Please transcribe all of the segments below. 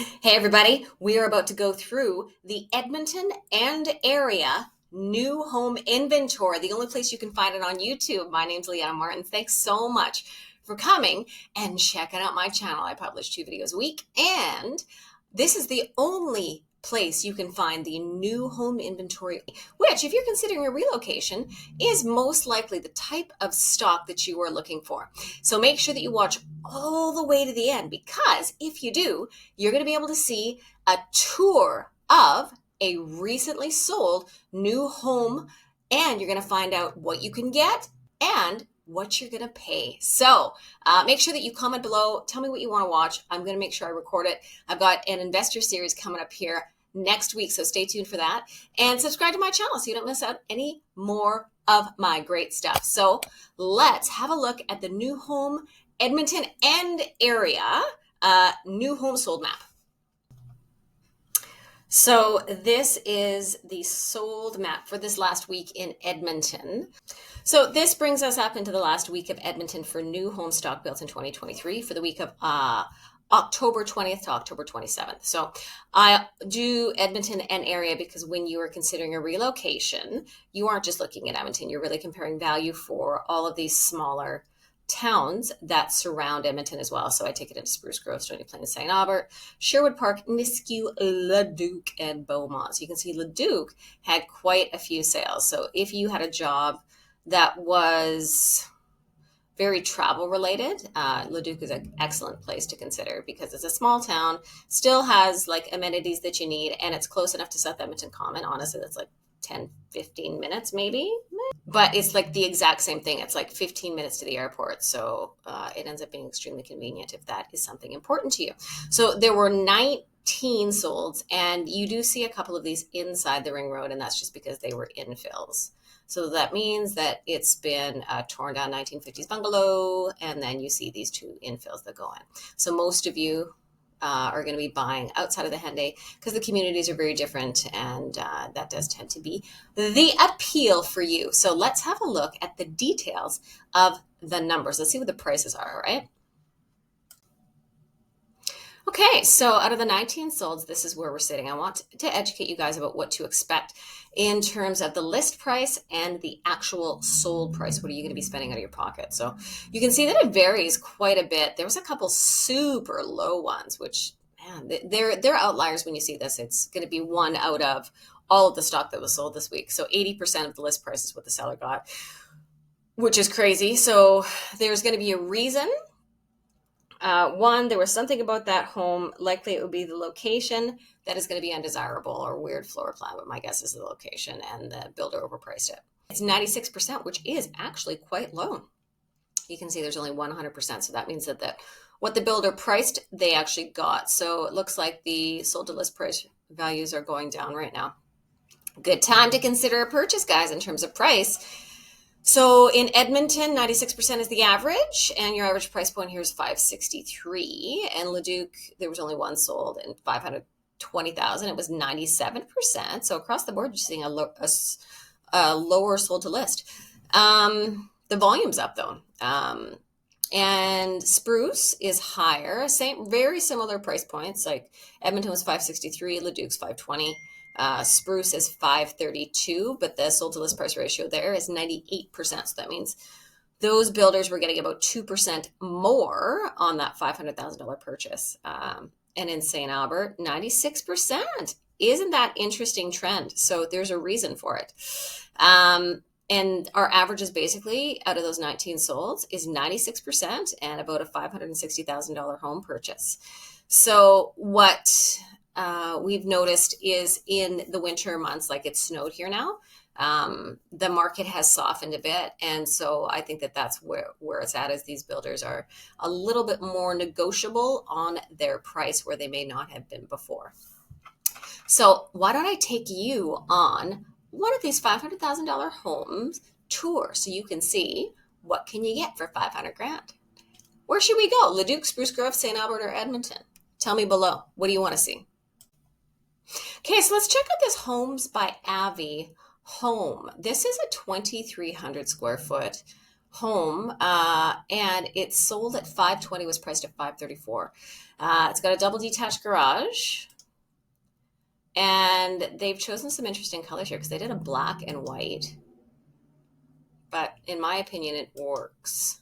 Hey everybody, we are about to go through the Edmonton and area new home inventory, the only place you can find it on YouTube. My name's Leanna Martens. Thanks so much for coming and checking out my channel. I publish 2 videos a week, and this is the only place you can find the new home inventory, which, if you're considering a relocation, is most likely the type of stock that you are looking for. So make sure that you watch all the way to the end, because if you do, you're going to be able to see a tour of a recently sold new home, and you're going to find out what you can get and what you're going to pay. So make sure that you comment below. Tell me what you want to watch. I'm going to make sure I record it. I've got an investor series coming up here next week, so stay tuned for that. And subscribe to my channel so you don't miss out any more of my great stuff. So let's have a look at the new home Edmonton and area new home sold map. So this is the sold map for this last week in Edmonton. So this brings us up into the last week of Edmonton for new home stock built in 2023 for the week of October 20th to October 27th. So I do Edmonton and area because when you are considering a relocation, you aren't just looking at Edmonton. You're really comparing value for all of these smaller towns that surround Edmonton as well. So I take it into Spruce Grove, Stony Plain, St. Albert, Sherwood Park, Nisku, Leduc, and Beaumont. So you can see Leduc had quite a few sales. So if you had a job that was very travel related, Leduc is an excellent place to consider because it's a small town, still has like amenities that you need, and it's close enough to South Edmonton Common. Honestly, that's like 10, 15 minutes maybe. But it's like the exact same thing. It's like 15 minutes to the airport. So it ends up being extremely convenient if that is something important to you. So there were 19 solds, and you do see a couple of these inside the ring road, and that's just because they were infills. So that means that it's been torn down 1950s bungalow, and then you see these two infills that go in. So most of you are going to be buying outside of the Henday because the communities are very different, and that does tend to be the appeal for you. So let's have a look at the details of the numbers. Let's see what the prices are, all right? Okay, so out of the 19 solds, this is where we're sitting. I want to educate you guys about what to expect in terms of the list price and the actual sold price. What are you going to be spending out of your pocket? So you can see that it varies quite a bit. There was a couple super low ones, which, man, they're outliers when you see this. It's going to be one out of all of the stock that was sold this week. So 80% of the list price is what the seller got, which is crazy. So there's going to be a reason. One, there was something about that home. Likely it would be the location that is going to be undesirable or weird floor plan, but my guess is the location, and the builder overpriced it. It's 96%, which is actually quite low. You can see there's only 100%. So that means that what the builder priced, they actually got. So it looks like the sold to list price values are going down right now. Good time to consider a purchase, guys, in terms of price. So in Edmonton, 96% is the average, and your average price point here is $563. And Leduc, there was only one sold, and $520,000. It was 97%. So across the board, you're seeing a lower sold to list. The volume's up though. And Spruce is higher, very similar price points. Like Edmonton was $563, Leduc's $520. Spruce is $532, but the sold to list price ratio there is 98%. So that means those builders were getting about 2% more on that $500,000 purchase. And in St. Albert, 96%. Isn't that interesting trend? So there's a reason for it. And our average is basically, out of those 19 solds, is 96% and about a $560,000 home purchase. So what we've noticed is in the winter months, like it snowed here now, the market has softened a bit. And so I think that that's where it's at, is these builders are a little bit more negotiable on their price where they may not have been before. So why don't I take you on one of these $500,000 homes tour so you can see what can you get for 500 grand. Where should we go? Leduc, Spruce Grove, St. Albert, or Edmonton? Tell me below. What do you want to see? Okay, so let's check out this Homes by Avi home. This is a 2,300 square foot home, and it's sold at 520, was priced at 534. It's got a double detached garage, and they've chosen some interesting colors here because they did a black and white, but in my opinion, it works.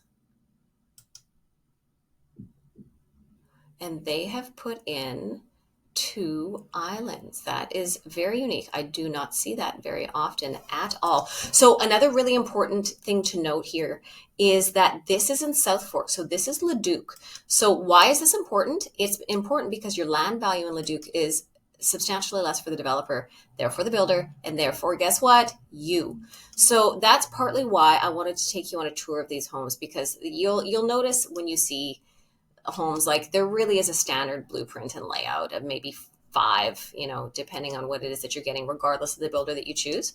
And they have put in 2 islands. That is very unique. I do not see that very often at all. So another really important thing to note here is that this is in South Fork. So this is Leduc. So why is this important? It's important because your land value in Leduc is substantially less for the developer, therefore the builder, and therefore guess what? You. So that's partly why I wanted to take you on a tour of these homes, because you'll notice when you see homes, like there really is a standard blueprint and layout of maybe 5, depending on what it is that you're getting, regardless of the builder that you choose.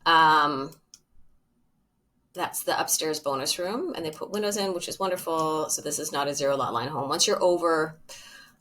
That's the upstairs bonus room, and they put windows in, which is wonderful. So this is not a 0 lot line home. Once you're over,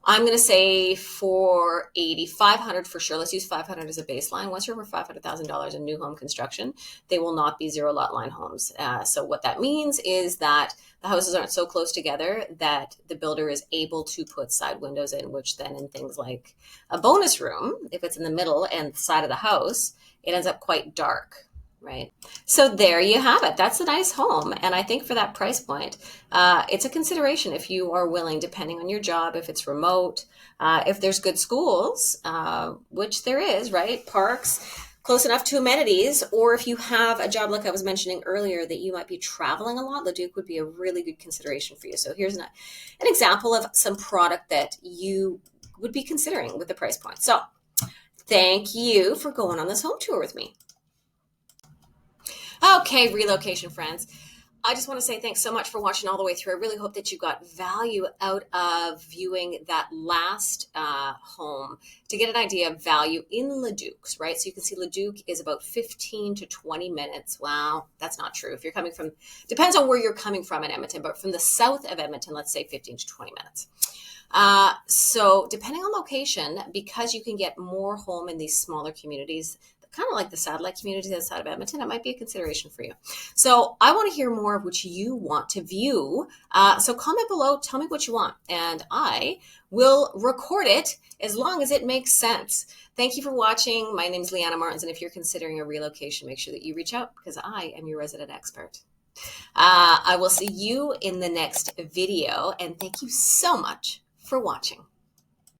I'm going to say 480, 500 for sure. Let's use 500 as a baseline. Once you're over $500,000 in new home construction, they will not be 0 lot line homes. So what that means is that the houses aren't so close together that the builder is able to put side windows in, which then in things like a bonus room, if it's in the middle and the side of the house, it ends up quite dark. Right. So there you have it. That's a nice home. And I think for that price point, it's a consideration if you are willing, depending on your job, if it's remote, if there's good schools, which there is, right? Parks, close enough to amenities, or if you have a job like I was mentioning earlier that you might be traveling a lot, Leduc would be a really good consideration for you. So here's an example of some product that you would be considering with the price point. So thank you for going on this home tour with me. Okay, relocation friends. I just want to say thanks so much for watching all the way through. I really hope that you got value out of viewing that last home to get an idea of value in Leduc, right? So you can see Leduc is about 15 to 20 minutes. Wow, that's not true. If you're coming from, depends on where you're coming from in Edmonton, but from the south of Edmonton, let's say 15 to 20 minutes. So depending on location, because you can get more home in these smaller communities, kind of like the satellite communities outside of Edmonton, it might be a consideration for you. So I want to hear more of what you want to view. So comment below, tell me what you want, and I will record it as long as it makes sense. Thank you for watching. My name is Leanna Martens, and if you're considering a relocation, make sure that you reach out because I am your resident expert. I will see you in the next video, and thank you so much for watching.